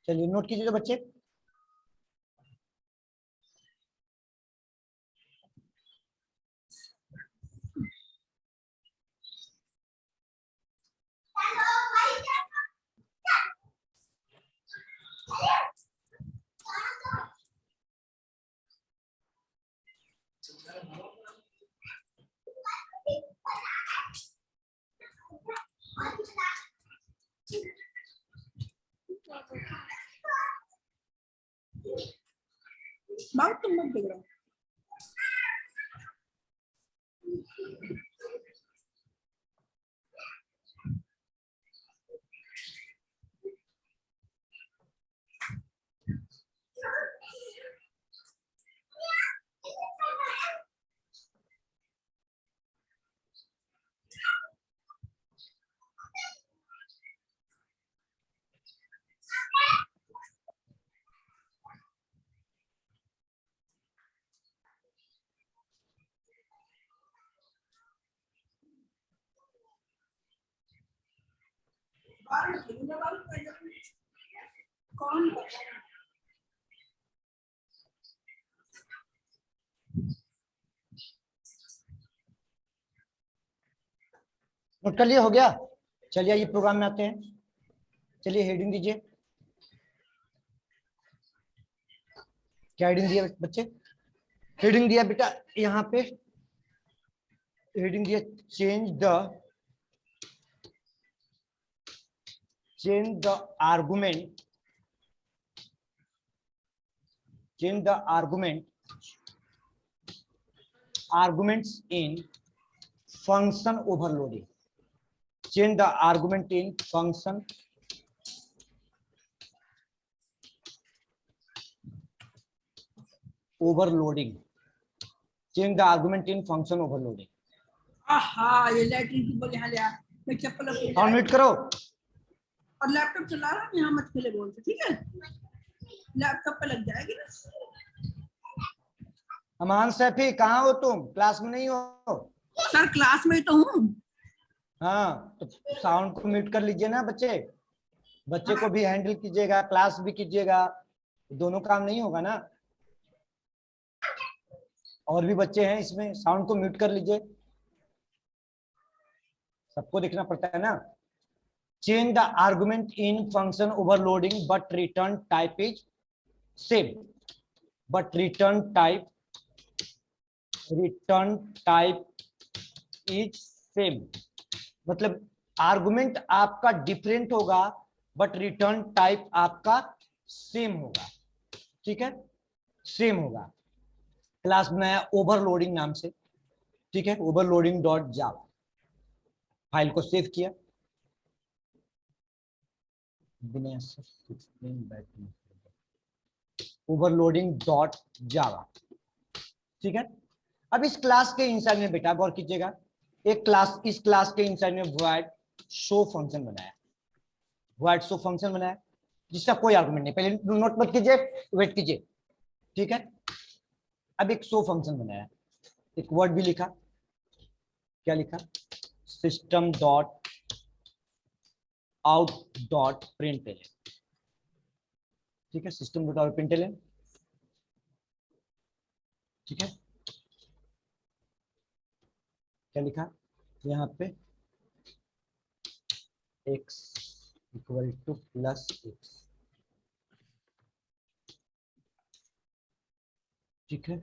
चलिए नोट कीजिए तो बच्चे। बात तुम मत बिगड़ो। कौन नोट कर लिया, हो गया। चलिए ये प्रोग्राम में आते हैं। चलिए हेडिंग दीजिए। क्या हेडिंग दिया बच्चे? हेडिंग दिया बेटा यहाँ पे, हेडिंग दिया change the argument, change the arguments in function overloading. Change the argument in function overloading. Change the argument in function overloading. आहा, ये लैट्रिन की बोल यहाँ ले आ, मैं चप्पल साउंड म्यूट करो। और लैपटॉप चला रहा हूँ, यहाँ मत खेले बोल से, ठीक है? लैपटॉप पे लग जाएगी ना। अमान सैफी कहाँ हो तुम? क्लास में नहीं हो? सर क्लास में तो हूँ। हाँ तो साउंड को म्यूट कर लीजिए ना बच्चे। बच्चे को भी हैंडल कीजिएगा, क्लास भी कीजिएगा, दोनों काम नहीं होगा ना। और भी बच्चे हैं इसमें, साउंड को म्यूट कर लीजिए, सबको देखना पड़ता है ना। Change the argument in function overloading but return type is same, but return type is same. मतलब आर्गुमेंट आपका डिफरेंट होगा बट रिटर्न टाइप आपका सेम होगा, ठीक है, सेम होगा। क्लास बनाया ओवरलोडिंग नाम से, ठीक है, ओवरलोडिंग डॉट जावा। फाइल को सेव किया, ओवरलोडिंग डॉट जावा, ठीक है। अब इस क्लास के इंसाइड में बेटा गौर कीजिएगा, एक क्लास, इस क्लास के इंसाइड में void शो फंक्शन बनाया, void शो फंक्शन बनाया जिसका कोई आर्गुमेंट नहीं। पहले नोट मत कीजिए, वेट कीजिए, ठीक है। अब एक शो फंक्शन बनाया, एक वर्ड भी लिखा, क्या लिखा? System dot out dot println, ठीक है, सिस्टम डॉट आउट प्रिंटलन, ठीक है। क्या लिखा यहाँ पे? x equal two plus x, ठीक है।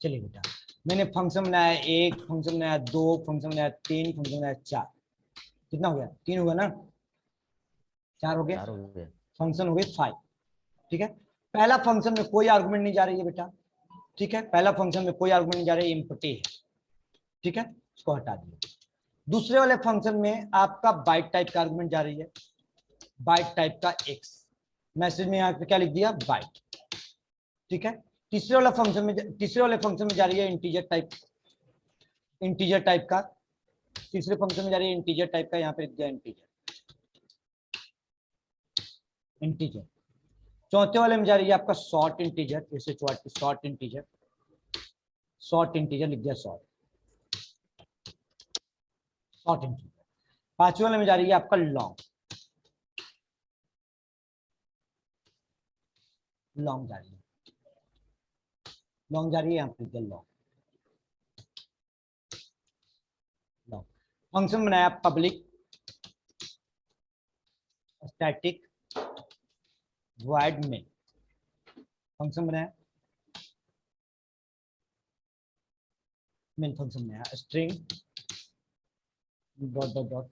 चलिए बेटा, मैंने फंक्शन बनाया, एक फंक्शन बनाया, दो फंक्शन बनाया, तीन फंक्शन बनाया, चार। कितना हो गया? तीन हुआ ना, चार हो गया, फंक्शन हो गए 5, ठीक है। पहला फंक्शन में कोई आर्गुमेंट नहीं जा रही है बेटा, ठीक है, पहला फंक्शन में कोई आर्गुमेंट नहीं जा रही है, एम्प्टी है, ठीक है, इसको हटा दिए। दूसरे वाले फंक्शन में आपका बाइट टाइप का आर्गुमेंट जा रही है, बाइट टाइप का एक्स, मैसेज में यहाँ पे क्या लिख दिया? बाइट, ठीक है। तीसरे वाले फंक्शन में जा रही है इंटीजर टाइप, इंटीजर टाइप का, तीसरे फंक्शन में जा रही है इंटीजर टाइप का, यहाँ पे लिख दिया इंटीजर, इंटीजर। चौथे वाले में जा रही है आपका शॉर्ट इंटीजर, जैसे शॉर्ट इंटीजर, शॉर्ट इंटीजर लिख दिया, शॉर्ट। Short integer. पांचवें वाले में जा रही है आपका लॉन्ग, लॉन्ग जा रही है, लॉन्ग जा रही है यहाँ पे लॉन्ग। फंक्शन बनाया पब्लिक स्टैटिक वॉइड में, फंक्शन बनाया मेन फंक्शन बनाया स्ट्रिंग डॉट डॉट डॉट।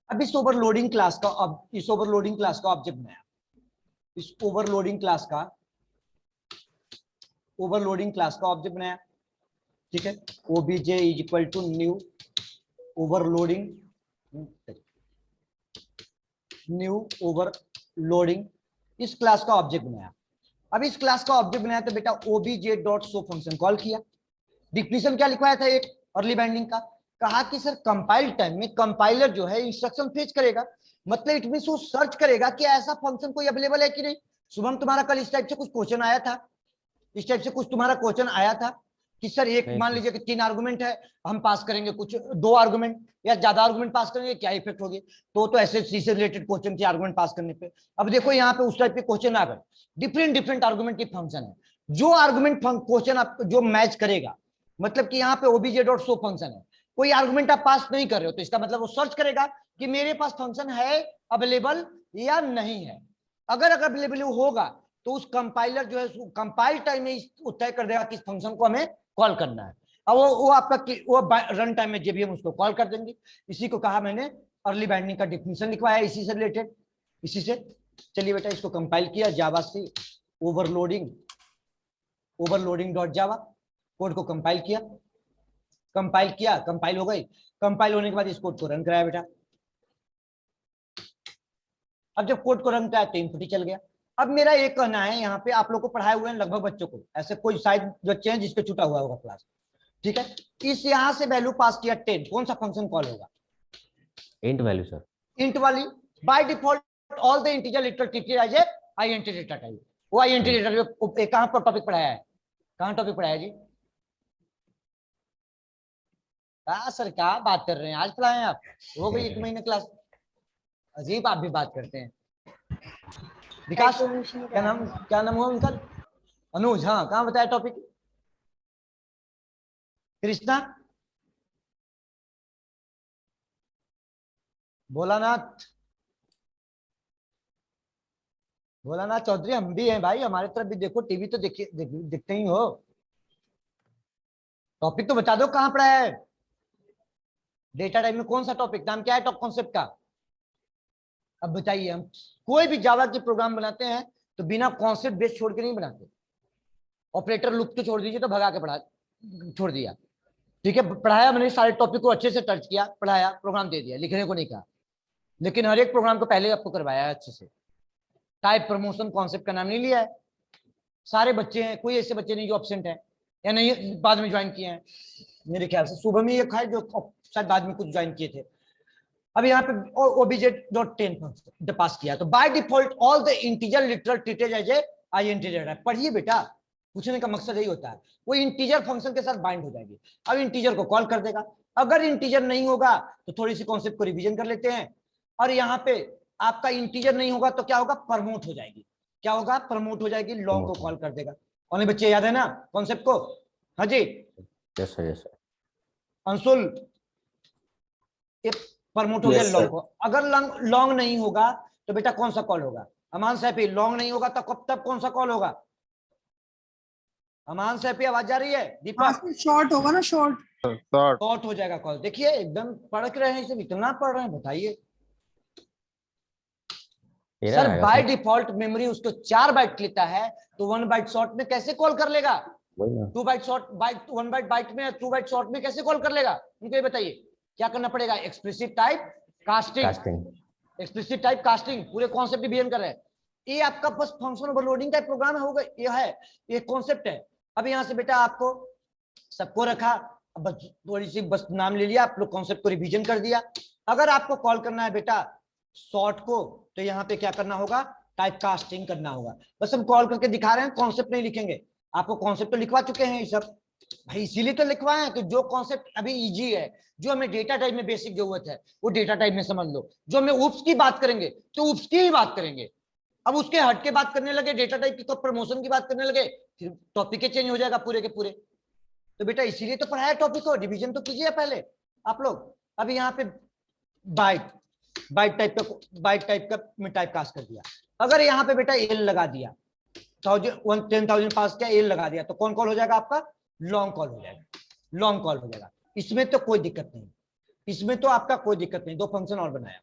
अब इस ओवरलोडिंग क्लास का, अब इस ओवरलोडिंग क्लास का ऑब्जेक्ट बनाया, इस ओवरलोडिंग क्लास का, ओवरलोडिंग क्लास का ऑब्जेक्ट बनाया, ठीक है। obj is equal to new overloading, new overloading, इस क्लास का ऑब्जेक्ट बनाया। अब इस क्लास का ऑब्जेक्ट बनाया तो बेटा obj.show फंक्शन कॉल किया। डिफिनेशन क्या लिखवाया था एक अर्ली बाइंडिंग का, कहा कि सर कंपाइल टाइम में कंपाइलर जो है इंस्ट्रक्शन फेच करेगा, मतलब इट मींस वो सर्च करेगा कि ऐसा फंक्शन कोई अवेलेबल है कि नहीं। शुभम तुम्हारा कल इस टाइप से कुछ क्वेश्चन आया था, इस टाइप से कुछ तुम्हारा क्वेश्चन आया था कि सर एक मान लीजिए कि 3 आर्गुमेंट है, हम पास करेंगे कुछ 2 आर्गुमेंट या ज्यादा आर्गुमेंट पास करेंगे, क्या इफेक्ट होगी। तो एसएससी से रिलेटेड क्वेश्चन की आर्गुमेंट पास करने पे। अब देखो यहाँ पे उस टाइप के क्वेश्चन आ गए, डिफरेंट डिफरेंट आर्गुमेंट की फंक्शन है, जो आर्गुमेंट क्वेश्चन आप जो मैच करेगा, मतलब कि यहाँ पे obj.show फंक्शन है, कोई आर्गुमेंट आप पास नहीं कर रहे हो तो इसका मतलब वो सर्च करेगा कि मेरे पास फंक्शन है अवेलेबल या नहीं है। अगर अवेलेबल होगा तो उस कंपाइलर जो है कंपाइल टाइम में तय कर देगा कि इस फंक्शन को हमें कॉल करना है। अब वो आपका वो रन टाइम में जब भी हम उसको कॉल कर देंगे। इसी को कहा मैंने अर्ली बाइंडिंग का डिफिनेशन लिखवाया इसी से रिलेटेड, इसी से। चलिए बेटा इसको कंपाइल किया जावा से, ओवरलोडिंग ओवरलोडिंग डॉट जावा, कोड को कंपाइल किया, कंपाइल किया, कंपाइल हो गई। कंपाइल होने के बाद इस कोड को रन कराया बेटा। अब जब कोड को रन कराया तो इनपुट ही चल गया। अब मेरा ये कहना है, यहाँ पे आप लोग को पढ़ाए हुए हैं लगभग बच्चों को, ऐसे कोई शायद बच्चे हैं जिसके छूटा हुआ होगा क्लास, ठीक है। इस यहाँ से वैल्यू पास किया 10, कौन सा फंक्शन कॉल होगा? इंट वैल्यू सर, इंट वाली। By default all the integer literal treated as a INT data type. वो आईएनटी डेटा कहां पर टॉपिक पढ़ाया है, कहां टॉपिक पढ़ाया जी? सर क्या बात कर रहे हैं, आज पढ़ाए हैं आप? हो गई 1 महीने क्लास, अजीब आप भी बात करते हैं। विकास क्या नाम हुआ उनका? अनुज, हाँ कहाँ बताया टॉपिक? कृष्णा, भोलानाथ, भोलानाथ चौधरी, हम भी हैं भाई, हमारे तरफ भी देखो, टीवी तो देखिए दिखते ही हो। टॉपिक तो बता दो कहाँ पढ़ाया है? डेटा टाइप में कौन सा टॉपिक, नाम क्या है टॉप कॉन्सेप्ट का? अब बताइए, हम कोई भी जावा की प्रोग्राम बनाते हैं तो बिना कॉन्सेप्ट बेस छोड़ के नहीं बनाते। ऑपरेटर लुक तो छोड़ दीजिए, तो भगा के पढ़ा छोड़ दिया, ठीक है। पढ़ाया मैंने, सारे टॉपिक को अच्छे से टच किया, पढ़ाया, प्रोग्राम दे दिया, लिखने को नहीं कहा, लेकिन हर एक प्रोग्राम को पहले आपको करवाया है अच्छे से। टाइप प्रमोशन कॉन्सेप्ट का नाम नहीं लिया है। सारे बच्चे हैं, कोई ऐसे बच्चे नहीं जो एब्सेंट है या नहीं बाद में ज्वाइन किए हैं। मेरे ख्याल से सुबह में एक है जो शायद बाद में कुछ ज्वाइन किए थे। अब यहाँ पे obj.10 फंक्शन पास किया, तो by default all the integer literal treated as a INT data. पढ़िए बेटा, पूछने का मकसद यही होता है, वो इंटीजर फंक्शन के साथ बाइंड हो जाएगी। अब इंटीजर को कॉल कर देगा, अगर इंटीजर नहीं होगा तो थोड़ी सी कॉन्सेप्ट को रिवीजन कर लेते हैं। और यहाँ पे आपका इंटीजर नहीं होगा तो क्या होगा, प्रमोट हो जाएगी। क्या होगा, प्रमोट हो जाएगी, लॉन्ग को कॉल कर देगा। और बच्चे याद है ना कॉन्सेप्ट को? हाँ जी, yes sir, yes sir. Anshul, promote हो गया लॉन्ग को। अगर लॉन्ग नहीं होगा तो बेटा कौन सा कॉल होगा? अमान सैफी, लॉन्ग नहीं होगा तो कब तक कौन सा कॉल होगा? अमान सैफी, आवाज जा रही है? दीपक, शॉर्ट होगा ना, शॉर्ट शॉर्ट हो जाएगा कॉल। देखिए एकदम पढ़ रहे हैं, इसे इतना पढ़ रहे हैं, बताइए सर। बाय डिफॉल्ट मेमोरी उसको 4 बाइट लेता है, तो 1 बाइट शॉर्ट में कैसे कॉल कर लेगा? 2 बाइट शॉर्ट, 1 बाइट में, 2 बाइट शॉर्ट में कैसे कॉल कर लेगा? इनको ये बताइए क्या करना पड़ेगा? Explicit type casting, explicit type casting, पूरे कॉन्सेप्ट डिवीजन कर रहे हैं। ये आपका बस फंक्शन ओवरलोडिंग का प्रोग्राम होगा, ये है, ये कॉन्सेप्ट है। अब यहाँ से बेटा आपको सबको रखा, बस थोड़ी सी बस नाम ले लिया, आप लोग कॉन्सेप्ट को रिवीजन कर दिया। अगर आपको कॉल करना है बेटा शॉर्ट को, तो यहाँ पे क्या करना होगा, टाइप कास्टिंग करना होगा। बस हम कॉल करके दिखा रहे हैं, कॉन्सेप्ट नहीं लिखेंगे। आपको कॉन्सेप्ट तो लिखवा चुके हैं ये सब, भाई इसीलिए तो लिखवाए हैं कि जो कॉन्सेप्ट अभी इजी है, जो हमें डेटा टाइप में बेसिक जरूरत है वो डेटा टाइप में समझ लो। जो हमें उप्स की बात करेंगे तो उप्स की ही बात करेंगे। अब उसके हट के बात करने लगे डेटा टाइप की, तो प्रमोशन की बात करने लगे, फिर टॉपिक चेंज हो जाएगा पूरे के पूरे। तो बेटा इसीलिए तो पढ़ाया टॉपिक को, रिवीजन तो कीजिए पहले आप लोग। अभी यहाँ पे बाइट बाइट टाइप का मैं टाइप कास्ट कर दिया। अगर यहाँ पे बेटा एल लगा दिया, 10,000 पास किया, एल लगा दिया, तो कौन कॉल हो जाएगा आपका? लॉन्ग कॉल हो जाएगा, लॉन्ग कॉल हो जाएगा। इसमें तो कोई दिक्कत नहीं, इसमें तो आपका कोई दिक्कत नहीं। दो फंक्शन और बनाया,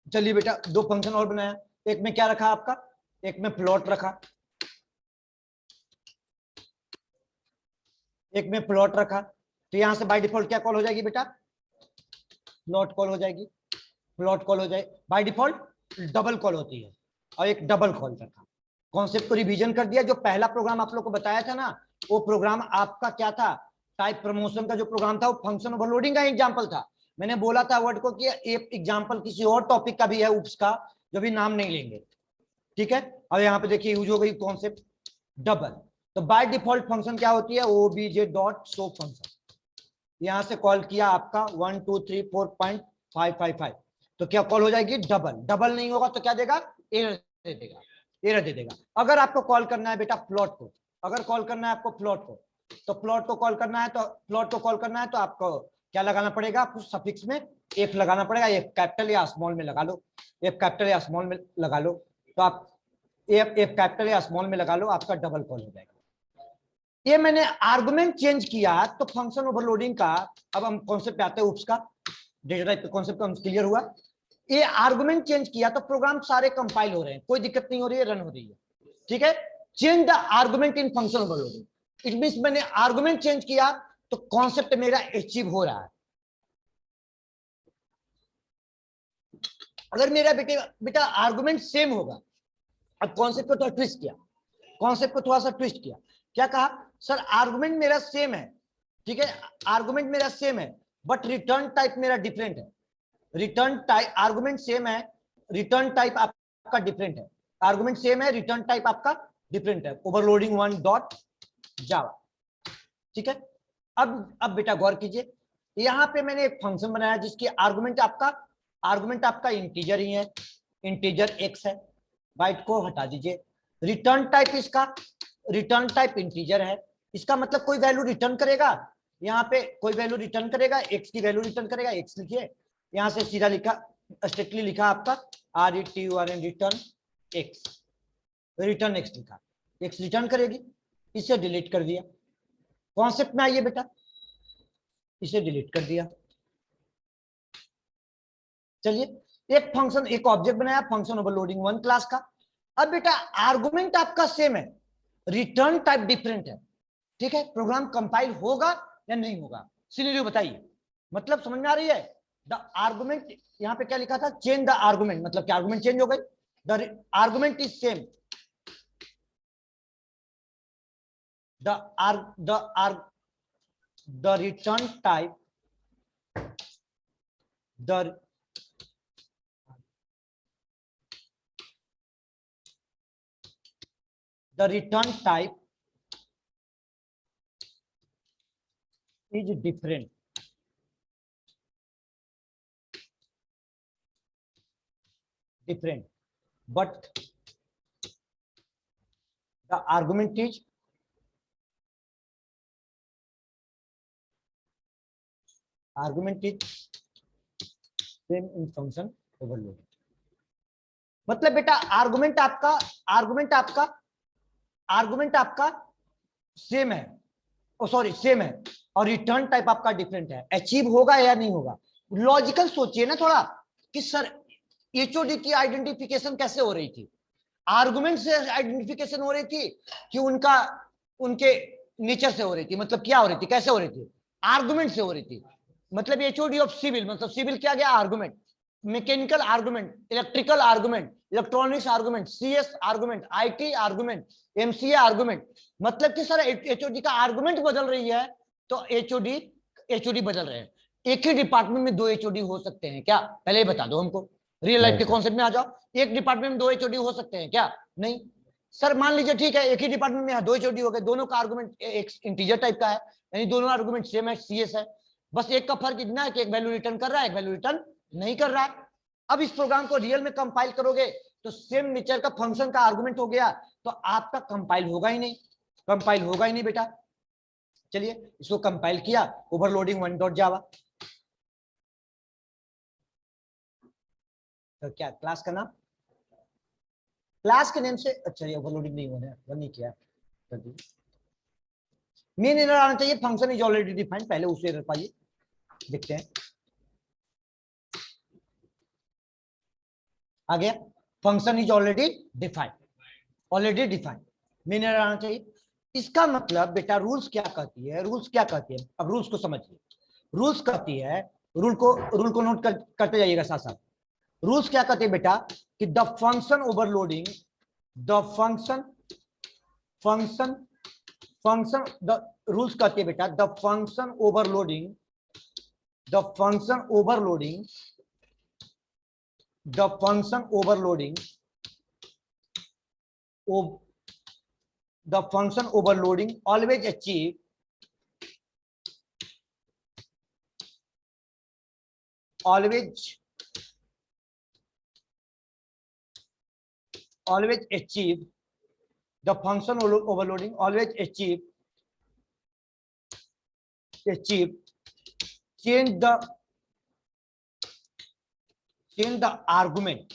चलिए बेटा दो फंक्शन और बनाया। एक में क्या रखा आपका? एक में प्लॉट रखा, एक में प्लॉट रखा। तो यहां से बाय डिफॉल्ट क्या कॉल हो जाएगी बेटा? प्लॉट कॉल हो जाएगी, प्लॉट कॉल हो जाए। बाय डिफॉल्ट डबल कॉल होती है, और एक डबल कॉल रखा। कॉन्सेप्ट को रिवीजन कर दिया। जो पहला प्रोग्राम आप लोग को बताया था ना, वो प्रोग्राम आपका क्या था? टाइप प्रमोशन का जो प्रोग्राम था वो फंक्शन ओवरलोडिंग का एग्जांपल था। मैंने बोला था वर्ड को कि एक एग्जांपल किसी और टॉपिक का भी है उप्स का, जो भी नाम नहीं लेंगे, ठीक है। और यहाँ पे देखिए यूज हो गई कॉन्सेप्ट डबल। तो बाय डिफॉल्ट फंक्शन क्या होती है? obj.show function. यहां से कॉल किया आपका 1 2 3 4.555, तो क्या कॉल हो जाएगी? डबल। डबल नहीं होगा तो क्या देगा? एरर दे देगा, एरर दे देगा। अगर आपको कॉल करना है बेटा प्लॉट को, अगर कॉल करना है आपको प्लॉट को, तो प्लॉट को कॉल करना है, तो प्लॉट को कॉल करना है तो आपको क्या लगाना पड़ेगा? आपको सफिक्स में एक लगाना पड़ेगा। एक कैपिटल या स्मॉल में लगा लो, एक कैपिटल या स्मॉल में लगा लो, तो आप एक कैपिटल या स्मॉल में लगा लो, आपका डबल कॉल हो जाएगा। ये मैंने आर्गुमेंट चेंज किया तो फंक्शन ओवरलोडिंग का। अब हम कॉन्सेप्ट पे आते हैं उप्स का, डेटा टाइप का कॉन्सेप्ट हम क्लियर हुआ। ये आर्गुमेंट चेंज किया तो प्रोग्राम सारे कंपाइल हो रहे हैं, कोई दिक्कत नहीं हो रही है, रन हो रही है, ठीक है। Change the argument in function overloading, it means मैंने आर्गुमेंट चेंज किया तो कॉन्सेप्ट मेरा अचीव हो रहा है। अगर मेरा बेटा आर्गुमेंट सेम होगा, अब कॉन्सेप्ट को थोड़ा ट्विस्ट किया, कॉन्सेप्ट को थोड़ा सा ट्विस्ट किया। क्या कहा? सर आर्गुमेंट मेरा सेम है, ठीक है, आर्गुमेंट मेरा सेम है, बट रिटर्न टाइप मेरा डिफरेंट है। रिटर्न टाइप, आर्गुमेंट सेम है, रिटर्न टाइप आपका डिफरेंट है। आर्गुमेंट सेम है, रिटर्न टाइप आपका डिफरेंट है। ओवरलोडिंग 1 डॉट जावा, ठीक है। अब बेटा गौर कीजिए, यहां पे मैंने एक फंक्शन बनाया जिसकी आर्गुमेंट आपका इंटीजर ही है, इंटीजर एक्स है। बाइट को हटा दीजिए। रिटर्न टाइप इसका, रिटर्न टाइप इंटीजर है। इसका मतलब कोई वैल्यू रिटर्न करेगा, यहाँ पे कोई वैल्यू रिटर्न करेगा, एक्स की वैल्यू रिटर्न करेगा। एक्स लिखिए, यहां से सीधा लिखा, स्ट्रिक्टली लिखा आपका RETURN return x, return x लिखा, एक्स रिटर्न करेगी। इसे डिलीट कर दिया। कॉन्सेप्ट में आइए बेटा, इसे डिलीट कर दिया। चलिए एक फंक्शन, एक ऑब्जेक्ट बनाया फंक्शन ओवरलोडिंग 1 क्लास का। अब बेटा आर्गुमेंट आपका सेम है, रिटर्न टाइप डिफरेंट है, ठीक है। प्रोग्राम कंपाइल होगा या नहीं होगा? सिनेरियो बताइए, मतलब समझ में आ रही है? द आर्गुमेंट, यहाँ पे क्या लिखा था? चेंज द आर्गुमेंट, मतलब क्या आर्गुमेंट चेंज हो गई? The argument is same, the return type, the return type is different, but the argument is same in function overloading। मतलब बेटा आर्गुमेंट आपका सेम है, सॉरी सेम है, और रिटर्न टाइप आपका डिफरेंट है। अचीव होगा या नहीं होगा? लॉजिकल सोचिए ना थोड़ा कि सर एचओडी की आइडेंटिफिकेशन कैसे हो रही थी? आर्गुमेंट से आइडेंटिफिकेशन हो रही थी कि उनके नेचर से हो रही थी? मतलब क्या हो रही थी, कैसे हो रही थी? आर्गुमेंट से हो रही थी। मतलब एचओडी ऑफ सिविल, मतलब सिविल क्या गया? Argument. Mechanical argument, electrical argument, electronics argument, CS argument, IT argument, MCA argument. मतलब कि सर एचओडी का आर्गुमेंट बदल रही है तो एचओडी बदल रहे हैं। एक ही डिपार्टमेंट में 2 एचओडी हो सकते हैं क्या? पहले ही बता दो हमको, रियल लाइफ के कॉन्सेप्ट में आ जाओ। एक डिपार्टमेंट में 2 एचओडी हो सकते हैं क्या? नहीं। सर मान लीजिए ठीक है, एक ही डिपार्टमेंट में दो HOD हो गए, दोनों का आर्गुमेंट एक इंटीजर टाइप का है, यानी दोनों आर्गुमेंट सेम है, CS है, बस एक का फर्क इतना है कि एक वैल्यू रिटर्न कर रहा है, एक वैल्यू रिटर्न नहीं कर रहा है। अब इस प्रोग्राम को रियल में कंपाइल करोगे तो सेम नेचर का फंक्शन का आर्गुमेंट हो गया, तो आपका कंपाइल होगा ही नहीं, कंपाइल होगा ही नहीं बेटा। चलिए इसको कंपाइल किया, ओवरलोडिंग 1.java, तो क्या क्लास का नाम, क्लास के नेम से, अच्छा ये ओवरलोडिंग नहीं हो रहा है, रन नहीं किया, मेन एरर आना चाहिए, फंक्शन इज ऑलरेडी डिफाइंड, पहले उसे एरर पाइए, देखते हैं आ गया, function is already defined, already defined, main error आना चाहिए। इसका मतलब बेटा रूल्स क्या कहती है, रूल्स क्या कहती है, अब रूल्स को समझिए, रूल्स कहती है, रूल को नोट करते जाइएगा साथ साथ। रूल्स क्या कहते हैं बेटा कि the function overloading, the function the rules कहते हैं बेटा the function overloading, the function overloading, the function overloading, the function overloading always achieve the function overloading always achieve change the argument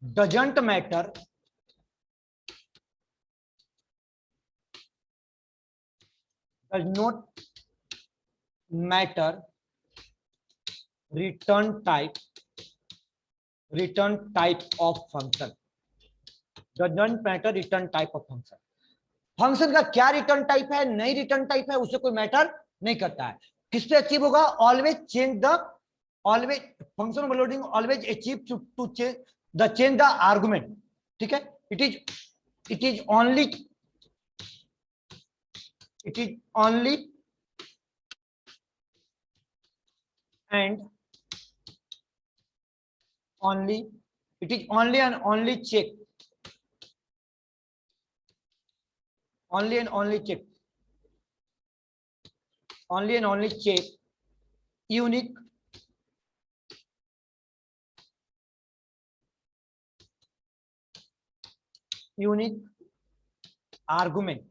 doesn't matter does not matter return type of function, doesn't matter return type of function, function का क्या return type है, नई return type है, उससे कोई matter नहीं करता है। किस पे अचीव होगा, always function overloading always achieve to change the argument, ठीक है, it is only and only and only check unique argument,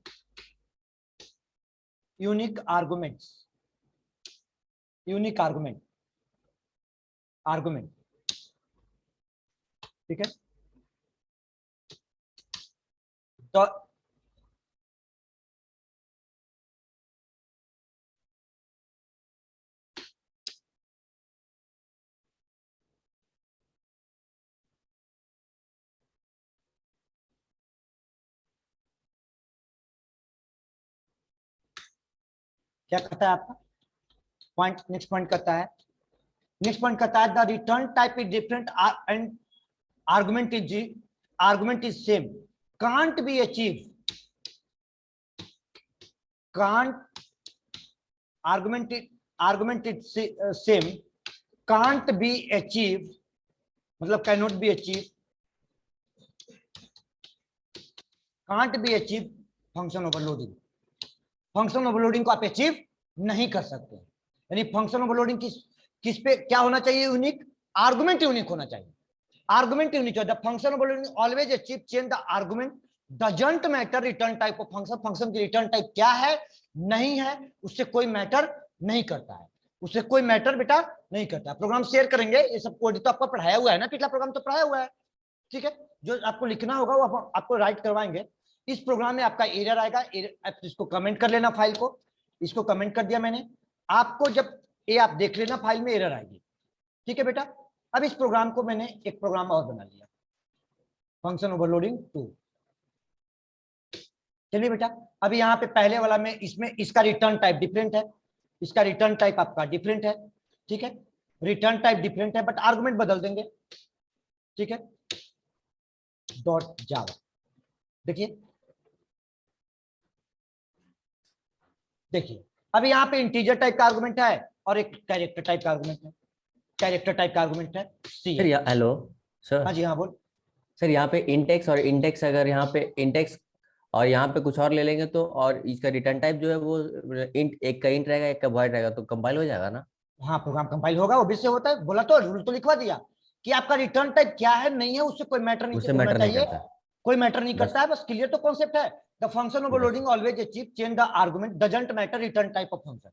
ठीक है, तो क्या कहता है आपका पॉइंट, नेक्स्ट पॉइंट कहता है, the return type is different and argument is same, can't be achieved, argument is same, can't be achieved मतलब cannot be achieved, function overloading को आप अचीव नहीं कर सकते, यानी फंक्शन ओवरलोडिंग किस पे क्या होना चाहिए, यूनिक, आर्गुमेंट यूनिक होना चाहिए, आर्गुमेंट यूनिक है, the function overloading always achieve change the argument, doesn't matter return type of function, function की रिटर्न टाइप क्या है नहीं है उससे कोई मैटर नहीं करता है, उससे कोई मैटर बेटा नहीं करता। प्रोग्राम शेयर करेंगे, ये सब कोड तो आपको पढ़ाया हुआ है ना, पिछला प्रोग्राम तो पढ़ाया हुआ है, ठीक है, जो आपको लिखना होगा वो आपको राइट करवाएंगे। इस प्रोग्राम में आपका एरर आएगा, आप इसको कमेंट कर लेना, फाइल को, इसको कमेंट कर दिया मैंने, आपको जब ये आप देख लेना फाइल में एरर आएगी, ठीक है बेटा। अब इस प्रोग्राम को मैंने एक प्रोग्राम और बना लिया, फंक्शन ओवरलोडिंग 2, चलिए बेटा, अभी यहाँ पे पहले वाला में इसमें इसका रिटर्न टाइप डिफरेंट है, इसका रिटर्न टाइप आपका डिफरेंट है, ठीक है, रिटर्न टाइप डिफरेंट है बट आर्गुमेंट बदल देंगे, ठीक है, डॉट जावा, देखिए अभी यहाँ पे इंटीजर टाइप का आर्गुमेंट है और एक कैरेक्टर टाइप का आर्गुमेंट है, कैरेक्टर टाइप का आर्गुमेंट है सी। Sir hello sir. हाँ जी हाँ बोल। सर यहाँ पे इंटेक्स और इंटेक्स, अगर यहाँ पे इंटेक्स और यहाँ पे कुछ और ले लेंगे तो, और इसका रिटर्न टाइप जो है वो इंट, एक का इंट रहेगा एक का वॉइड रहेगा, तो कंपाइल हो जाएगा ना? हाँ प्रोग्राम कंपाइल होगा, ओबीसी होता है, बोला तो रूल तो लिखवा दिया कि आपका रिटर्न टाइप क्या है नहीं है उससे कोई मैटर नहीं उससे होना मैटर नहीं चाहिए, करता। कोई मैटर नहीं बस करता है, बस क्लियर तो कॉन्सेप्ट है। The function overloading always achieve change the argument doesn't matter return type of function.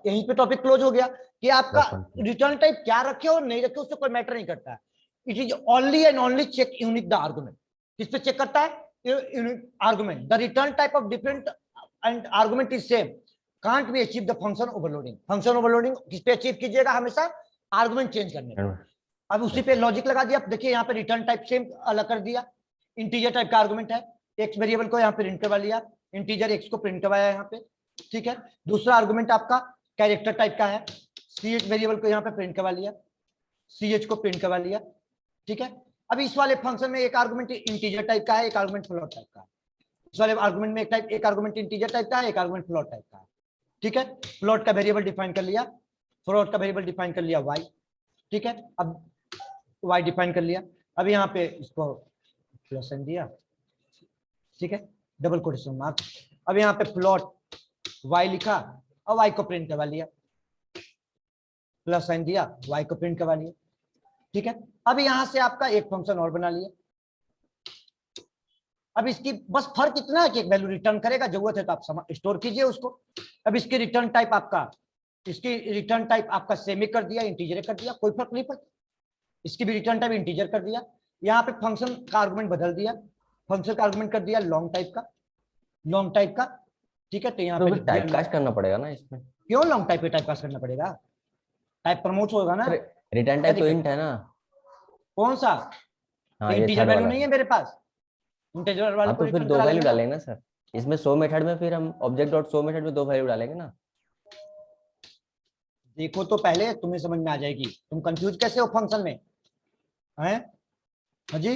यहीं पे टॉपिक क्लोज हो गया कि आपका बस फंक्शन। रिटर्न टाइप क्या रखे और नहीं रखे उससे कोई मैटर नहीं करता है। It is only and only check unique the argument. किस पे चेक करता है? Unique argument. The return type of different and argument is same can't be achieve the function overloading. फंक्शन ओवरलोडिंग किस पे अचीव कीजिएगा? हमेशा आर्गुमेंट चेंज करने पे। अब उसी पे लॉजिक लगा दिया। देखिए यहाँ पे रिटर्न टाइप सेम अलग कर दिया। इंटीजर टाइप का आर्गुमेंट है, एक्स वेरिएबल को यहाँ पे प्रिंट करवा लिया, इंटीजर एक्स को प्रिंट करवाया यहाँ पे, ठीक है। दूसरा आर्गुमेंट आपका कैरेक्टर टाइप का है, सी एच वेरिएबल को यहाँ पे प्रिंट करवा लिया, सी एच को प्रिंट करवा लिया, ठीक है। अब इस वाले फंक्शन में एक आर्गुमेंट इंटीजर टाइप का है, एक आर्गुमेंट फ्लोट टाइप का है। इस वाले आर्गुमेंट में एक आर्गुमेंट इंटीजर टाइप का है, एक आर्गुमेंट फ्लोट टाइप का है, ठीक है। फ्लोट का वेरिएबल डिफाइन कर लिया, फ्लोट का वेरिएबल डिफाइन कर लिया वाई, ठीक है। अब वाई डिफाइन कर लिया। अब यहाँ पे इसको प्लस एन दिया, ठीक है, डबल कोटेशन मार्क। अब यहाँ पे प्लॉट वाई लिखा और वाई को प्रिंट करवा लिया, प्लस साइन दिया, वाई को प्रिंट करवा लिया, ठीक है। अब यहाँ से आपका एक फंक्शन और बना लिया। अब इसकी बस फर्क इतना है कि एक वैल्यू रिटर्न करेगा, जरूरत है तो आप स्टोर कीजिए उसको। अब इसकी रिटर्न टाइप आपका, इसकी रिटर्न टाइप आपका सेमी कर दिया, इंटीजर कर दिया, कोई फर्क नहीं पड़ता। इसकी भी रिटर्न टाइप इंटीजर कर दिया। यहाँ पे फंक्शन का आर्गुमेंट बदल दिया, फंक्शन का आर्गुमेंट कर दिया लॉन्ग टाइप का, लॉन्ग टाइप का, ठीक है। तो यहाँ तो पे फिर टाइप कास्ट करना पड़ेगा ना इसमें? क्यों लॉन्ग टाइप पे टाइप पास करना पड़ेगा? टाइप प्रमोट होगा ना। रिटर्न टाइप तो इंट है ना? कौन सा? हाँ ये इंटीजर थर्ड वैल्यू वाला नहीं है। है मेरे पास, इंटीजर वाले हाँ को तो फिर रिटर्न दो करा वैल्यू देंगे ना। डालेंगे ना सर। इसमें शो मेथड में फिर हम ऑब्जेक्ट डॉट शो मेथड में दो वैल्यू डालेंगे ना। देखो तो पहले तुम्हें समझ में आ जाएगी, तुम कंफ्यूज कैसे हो फंक्शन में हैं? हाँ जी,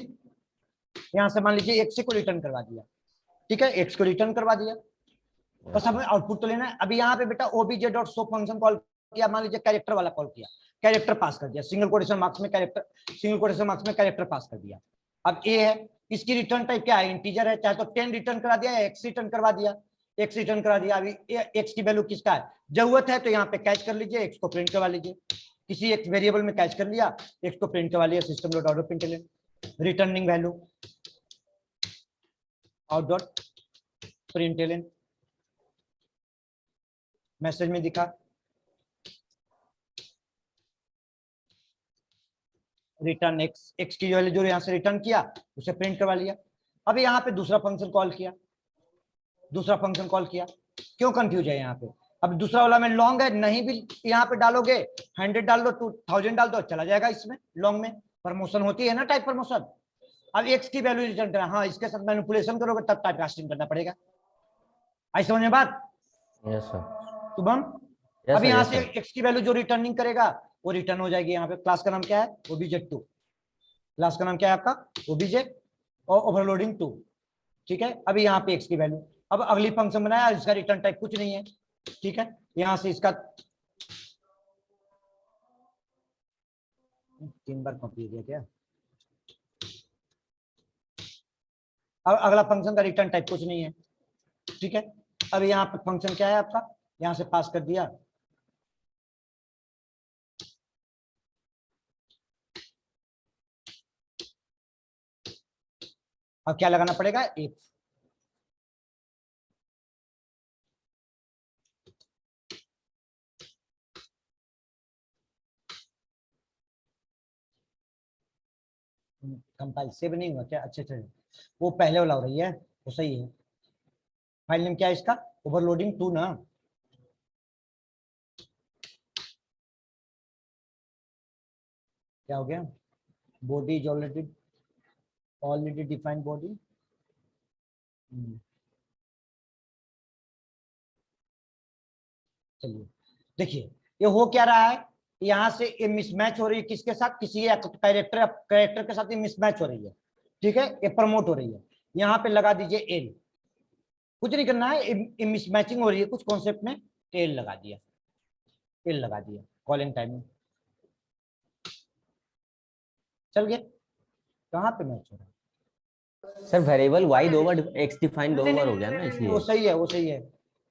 यहाँ से मान लीजिए एक्स को रिटर्न करवा दिया, ठीक है, एक्स को रिटर्न करवा दिया, बस हमें आउटपुट तो लेना है। अभी यहाँ पे बेटा OBJ dot show function call किया, मान लीजिए कैरेक्टर वाला कॉल किया, कैरेक्टर पास कर दिया, सिंगल कोटेशन मार्क्स में कैरेक्टर, सिंगल कोटेशन मार्क्स में कैरेक्टर पास कर दिया। अब ए है, इसकी रिटर्न टाइप क्या है? इंटीजर है, चाहे तो 10 रिटर्न करा दिया या एक्स रिटर्न करवा दिया, एक्स रिटर्न करा दिया। अभी एक्स की वैल्यू किसका है? जरूरत है तो यहाँ पे कैच कर लीजिए, एक्स को प्रिंट करवा लीजिए, किसी एक वेरिएबल में कैच कर लिया, एक्स को प्रिंट करवा लिया, system dot out print returning value out dot print message में दिखा रिटर्न एक्स, एक्स की वैल्यू जो यहाँ से रिटर्न किया उसे प्रिंट करवा लिया। अब यहाँ पे दूसरा फंक्शन कॉल किया, दूसरा फंक्शन कॉल किया, क्यों कंफ्यूज है यहाँ पे? अब दूसरा वाला में लॉन्ग है, नहीं भी यहाँ पे डालोगे 100 डाल दो, 2000 डाल दो, चला जाएगा इसमें। लॉन्ग में प्रमोशन होती है ना, टाइप प्रमोशन। अब एक्स की वैल्यू रिटर्न करना, हाँ इसके साथ मैनिपुलेशन करोगे तब टाइप कास्टिंग करना पड़ेगा। आई समझ में बात? Yes sir. शुभम, अब यहाँ से एक्स की वैल्यू जो रिटर्निंग करेगा वो रिटर्न हो जाएगी। यहाँ पे क्लास का नाम क्या है? ओबीजे2। क्लास का नाम क्या है आपका? ओबीजे और ओवरलोडिंग 2, ठीक है। अभी यहाँ पे एक्स की वैल्यू, अब अगली फंक्शन बनाया, इसका रिटर्न टाइप कुछ नहीं है, ठीक है। यहाँ से इसका 3 बार कॉपी दिया क्या? अब अगला फंक्शन का रिटर्न टाइप कुछ नहीं है, ठीक है। अब यहाँ पे फंक्शन क्या है आपका? यहाँ से पास कर दिया, अब क्या लगाना पड़ेगा? एक। कंपाइल सेव नहीं हुआ क्या? अच्छा अच्छा, वो पहले वाला हो रही है, वो सही है। फाइल नेम क्या है इसका? ओवरलोडिंग 2 ना। क्या हो गया? Body is already defined body. चलिए देखिए ये हो क्या रहा है, यहाँ से ये मिसमैच हो रही है किसके साथ? किसी कैरेक्टर के साथ ये मिसमैच हो रही है, ठीक है, ये प्रमोट हो रही है। यहाँ पे लगा दीजिए एल, कुछ नहीं करना है, ये मिसमैचिंग हो रही है कुछ कॉन्सेप्ट में, एल लगा दिया, एल लगा दिया कॉलिंग टाइम में, चल गया, कहाँ पे मैच हो रहा है? सर वेरिएबल y 2 बार x डिफाइन 2 बार हो गया ना, वो इसलिए। सही है, वो सही है।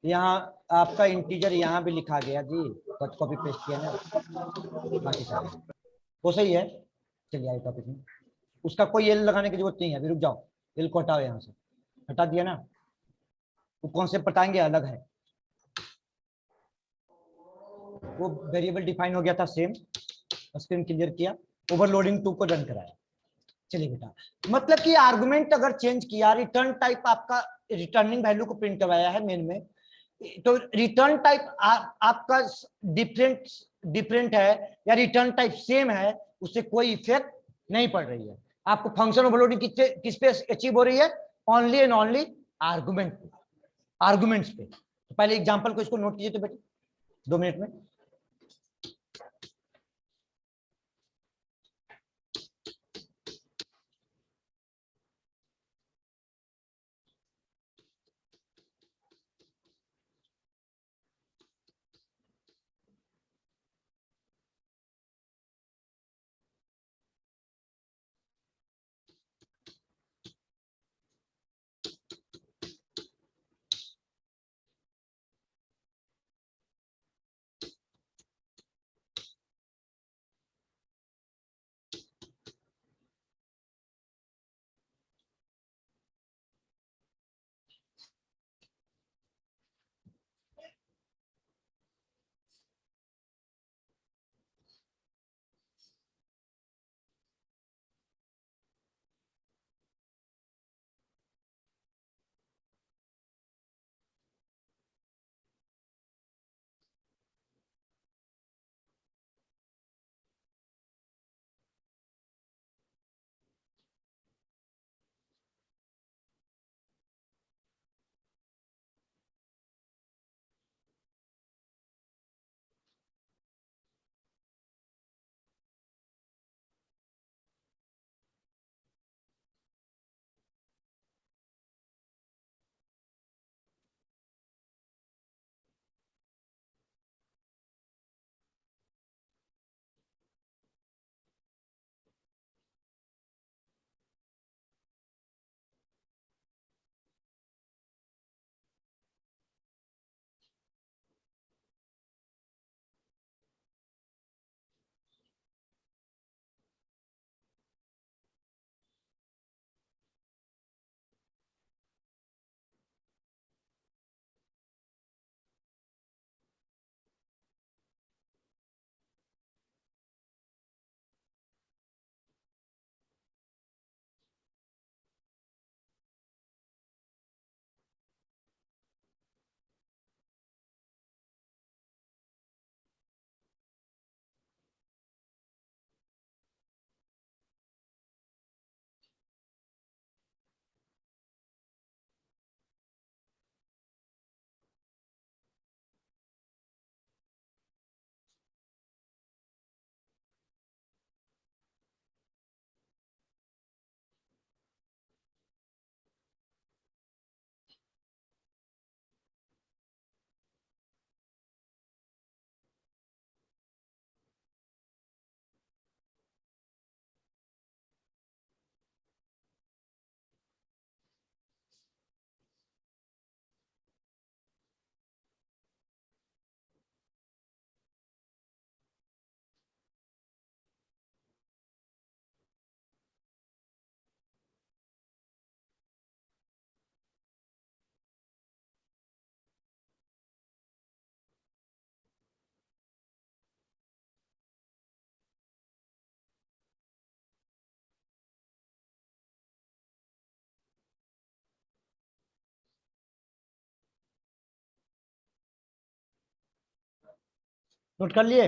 यहाँ आपका इंटीजर यहाँ भी लिखा गया जी, कट कॉपी पेस्ट किया ना, बाकी सारे वो सही है। चलिए आगे टॉपिक में, उसका कोई एल लगाने की जरूरत नहीं है, अभी रुक जाओ, एल को हटाओ, यहाँ से हटा दिया ना, वो कॉन्सेप्ट बताएंगे अलग है। वो वेरिएबल डिफाइन हो गया था सेम, स्क्रीन क्लियर किया, ओवरलोडिंग 2 को रन कराया। चलिए बेटा, मतलब कि आर्गुमेंट अगर चेंज किया, रिटर्न टाइप आपका रिटर्निंग वैल्यू को प्रिंट करवाया है मेन में, तो रिटर्न टाइप आपका डिफरेंट डिफरेंट है या रिटर्न टाइप सेम है, उससे कोई इफेक्ट नहीं पड़ रही है। आपको फंक्शन ओवरलोडिंग किस पे अचीव हो रही है? Only and only argument, arguments पे। तो पहले एग्जांपल को इसको नोट कीजिए तो बेटे 2 मिनट में। नोट कर लिए?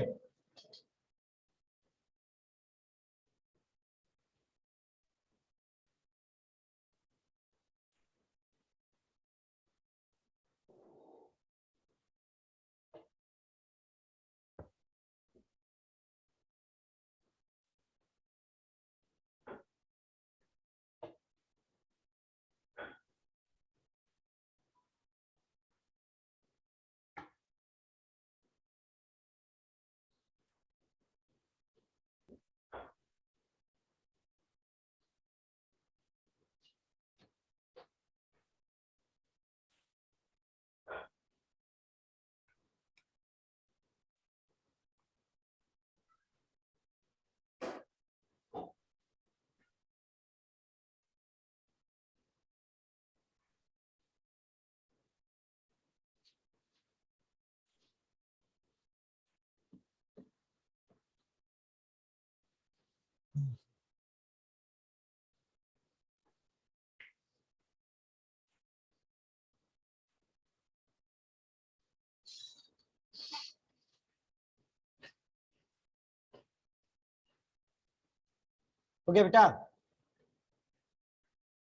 हो गया बेटा?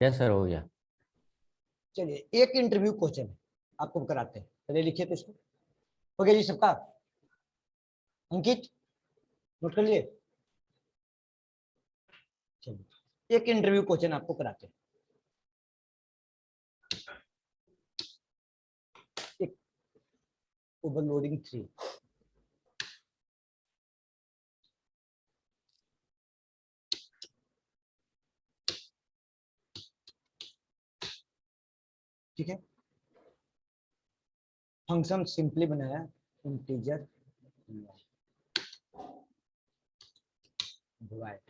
यस सर, हो गया। चलिए एक इंटरव्यू क्वेश्चन है, आपको कराते हैं, पहले लिखिए तो इसको। हो गया जी सबका? अंकित नोट कर लिए? चलिए एक इंटरव्यू क्वेश्चन आपको कराते हैं। एक ओवरलोडिंग 3, ठीक है। फंक्शन सिंपली बनाया, इंटीजर डिवाइड,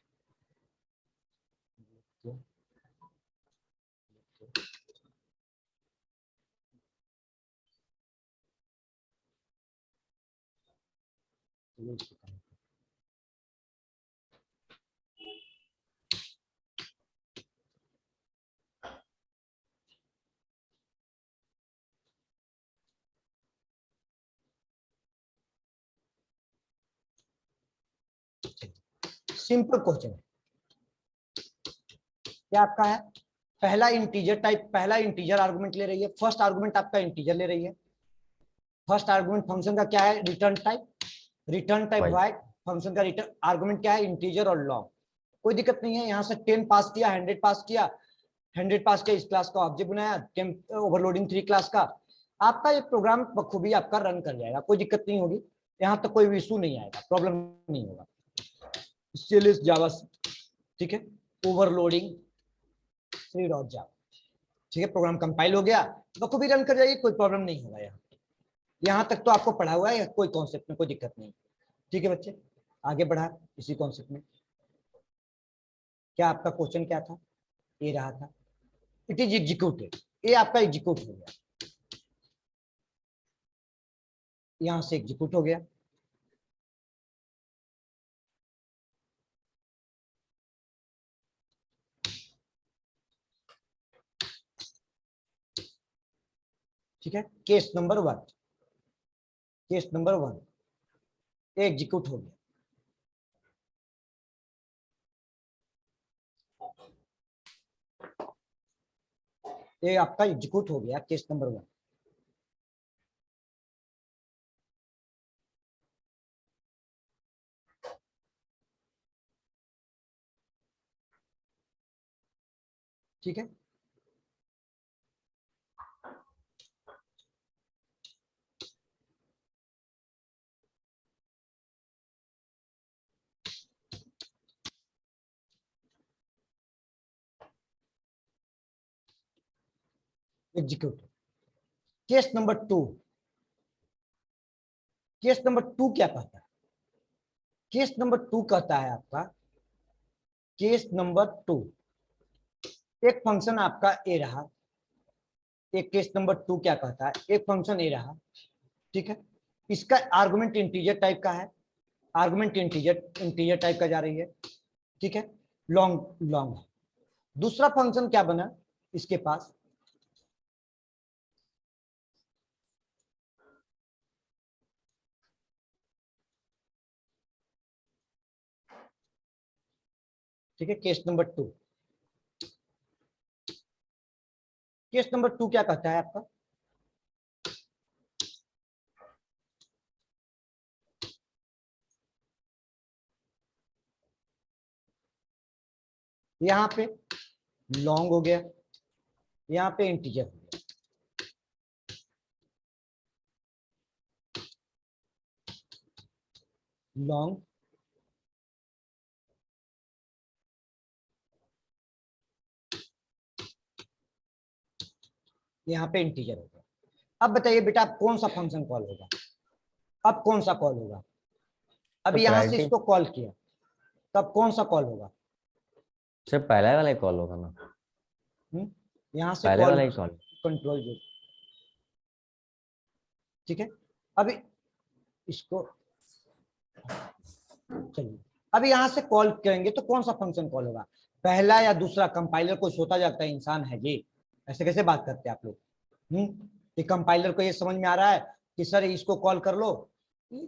सिंपल क्वेश्चन है। क्या आपका है? पहला इंटीजर टाइप, पहला इंटीजर आर्गुमेंट ले रही है, फर्स्ट आर्गुमेंट आपका इंटीजर ले रही है। फर्स्ट आर्गुमेंट फंक्शन का क्या है? Return type, return type wide. Function का रिटर्न आर्गुमेंट क्या है? इंटीजर और लॉन्ग। कोई दिक्कत नहीं है, यहाँ से 10 पास किया, 100 पास किया, 100 पास किया, इस क्लास का ऑब्जेक्ट बनाया, ओवरलोडिंग 3 क्लास का। आपका ये प्रोग्राम बखूबी आपका रन कर जाएगा, कोई दिक्कत नहीं होगी, यहाँ तक कोई इशू नहीं आएगा, प्रॉब्लम नहीं होगा। CLS जावा, ठीक है, ओवरलोडिंग 3 जावा, ठीक है। प्रोग्राम कंपाइल हो गया, बखूबी रन कर जाएगी, कोई प्रॉब्लम नहीं होगा। यहाँ तक तो आपको पढ़ा हुआ है, कोई कॉन्सेप्ट में कोई दिक्कत नहीं, ठीक है बच्चे। आगे बढ़ा इसी कॉन्सेप्ट में। क्या आपका क्वेश्चन क्या था? ये रहा था, इट इज एग्जीक्यूटेड, ये आपका एग्जीक्यूट हो गया, यहां से एग्जीक्यूट हो गया। ठीक है, case number 1, case number 1 execute हो गया। ये आपका एग्जीक्यूट हो गया, केस नंबर 1। ठीक है, execute. Case number 2, case number 2 क्या कहता है? केस नंबर 2 कहता है आपका, केस नंबर 2, एक फंक्शन आपका ए रहा, एक केस नंबर 2 क्या कहता है, एक फंक्शन ए रहा, ठीक है। इसका आर्गुमेंट इंटीजर टाइप का है, आर्गुमेंट इंटीजर टाइप का जा रही है, ठीक है, लॉन्ग लॉन्ग है। दूसरा फंक्शन क्या बना इसके पास, ठीक है। केस नंबर 2, केस नंबर 2 क्या कहता है आपका, यहाँ पे लॉन्ग हो गया, यहाँ पे इंटीजर हो गया, लॉन्ग यहाँ पे इंटीजर हो गया। अब बताइए बेटा, अब कौन सा फंक्शन कॉल होगा? अब कौन सा कॉल होगा? अब तो यहां से प्रायोरिटी इसको कॉल किया, तब कौन सा कॉल होगा? सर पहले वाला ही कॉल होगा ना, यहां से पहले कॉल, वाला ही कॉल। कंट्रोल जो, ठीक है। अभी इसको चलिए, अभी यहां से कॉल करेंगे तो कौन सा फंक्शन कॉल होगा? पहला या दूसरा? कंपाइलर को सोता जागता इंसान है जी, ऐसे कैसे बात करते हैं आप लोग? कि कंपाइलर को ये समझ में आ रहा है कि सर इसको कॉल कर लो,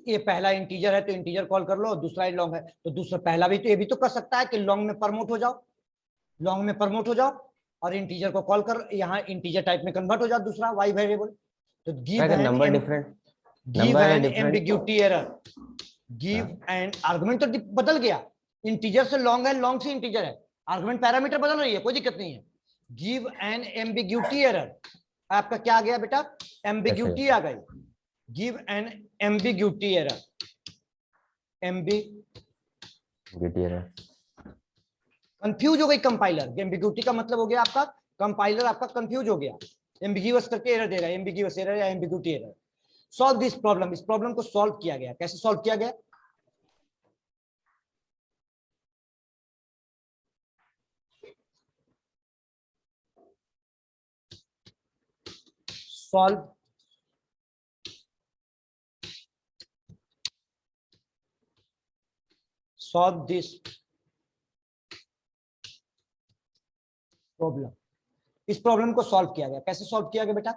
ये पहला इंटीजर है तो इंटीजर कॉल कर लो, दूसरा लॉन्ग है तो दूसरा, पहला भी तो ये भी तो कर सकता है कि लॉन्ग में प्रमोट हो जाओ, लॉन्ग में प्रमोट हो जाओ और इंटीजर को कॉल कर, यहाँ इंटीजर टाइप में कन्वर्ट हो जाओ दूसरा वाई वेरिएबल। तो give number different, give an ambiguity error, give an argument तो बदल गया, इंटीजर से लॉन्ग है, लॉन्ग से इंटीजर है, आर्गुमेंट पैरामीटर बदल रही है, कोई दिक्कत नहीं है। गिव एन एम्बिग्यूटी एरर, आपका क्या आ गया बेटा, एम्बिग्यूटी आ गई, give an ambiguity error, ambiguity error, confuse हो गई कंपाइलर, एम्बिग्यूटी का मतलब हो गया आपका कंपाइलर आपका कंफ्यूज हो गया, एम्बिग्यूअस करके एरर दे रहा है, एम्बिग्यूअस एरर या ambiguity error. Solve this problem, इस प्रॉब्लम को सॉल्व किया गया, कैसे सॉल्व किया गया, solve this प्रॉब्लम, इस प्रॉब्लम को सॉल्व किया गया, कैसे सॉल्व किया गया बेटा,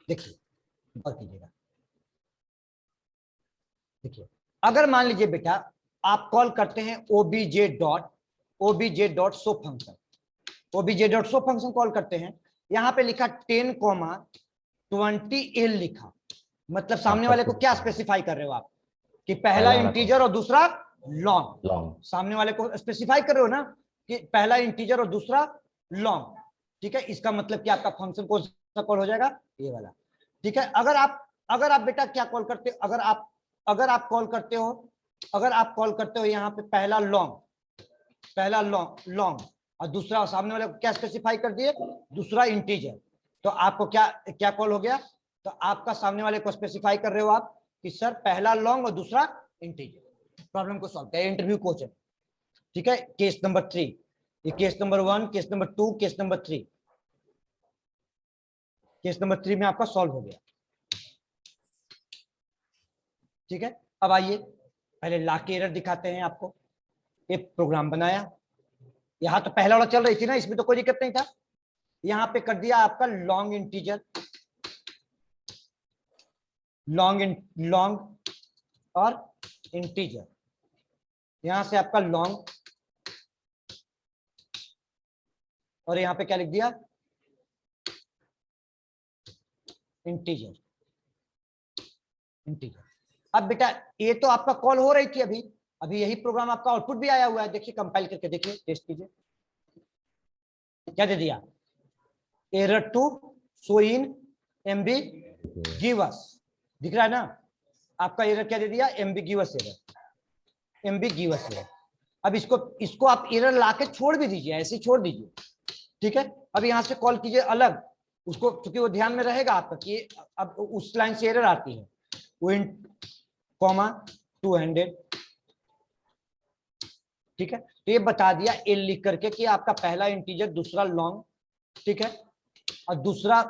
देखिए गौर कीजिएगा, देखिए अगर मान लीजिए बेटा आप कॉल करते हैं obj dot show function, obj dot show function call करते हैं, यहां पे लिखा 10,20 L लिखा, मतलब सामने वाले को क्या स्पेसिफाई कर रहे हो आप कि पहला इंटीजर और दूसरा लॉन्ग, सामने वाले को स्पेसिफाई कर रहे हो ना कि पहला इंटीजर और दूसरा लॉन्ग, ठीक है। इसका मतलब कि आपका फंक्शन कौन सा कॉल हो जाएगा, ये वाला, ठीक है। अगर आप बेटा क्या कॉल करते हो, अगर आप कॉल करते हो यहाँ पे पहला लॉन्ग और दूसरा सामने वाले को क्या स्पेसिफाई कर दिए, दूसरा इंटीजर, तो आपको क्या कॉल हो गया, तो आपका सामने वाले को स्पेसिफाई कर रहे हो आप कि सर पहला लॉन्ग और दूसरा इंटीजर। प्रॉब्लम को सॉल्व किया, इंटरव्यू क्वेश्चन, ठीक है। केस नंबर 3, ये case number 1, case number 2, case number 3, case number 3 में आपका सॉल्व हो गया, ठीक है। अब आइए पहले ला के एरर दिखाते हैं आपको, एक प्रोग्राम बनाया, यहां तो पहला वाला चल रही थी ना, इसमें तो कोई दिक्कत नहीं था, यहां पे कर दिया आपका लॉन्ग इंटीजर, लॉन्ग और इंटीजर, यहां से आपका लॉन्ग और यहां पे क्या लिख दिया, इंटीजर। अब बेटा ये तो आपका कॉल हो रही थी, अभी यही प्रोग्राम आपका आउटपुट भी आया हुआ है, देखिए कंपाइल करके देखिए, टेस्ट कीजिए, क्या दे दिया, error to show in ambiguous, दिख रहा है ना आपका एरर क्या दे दिया, एम्बिग्यूअस एरर। अब इसको आप एरर लाके छोड़ भी दीजिए, ऐसे छोड़ दीजिए, ठीक है। अब यहां से कॉल कीजिए अलग उसको, क्योंकि वो ध्यान में रहेगा आपका कि अब उस लाइन से एरर आती है, विंट कॉमा 200, ठीक है। तो ये बता दिया एल लिख करके कि आपका पहला इंटीजर दूसरा लॉन्ग, ठीक है, और दूसरा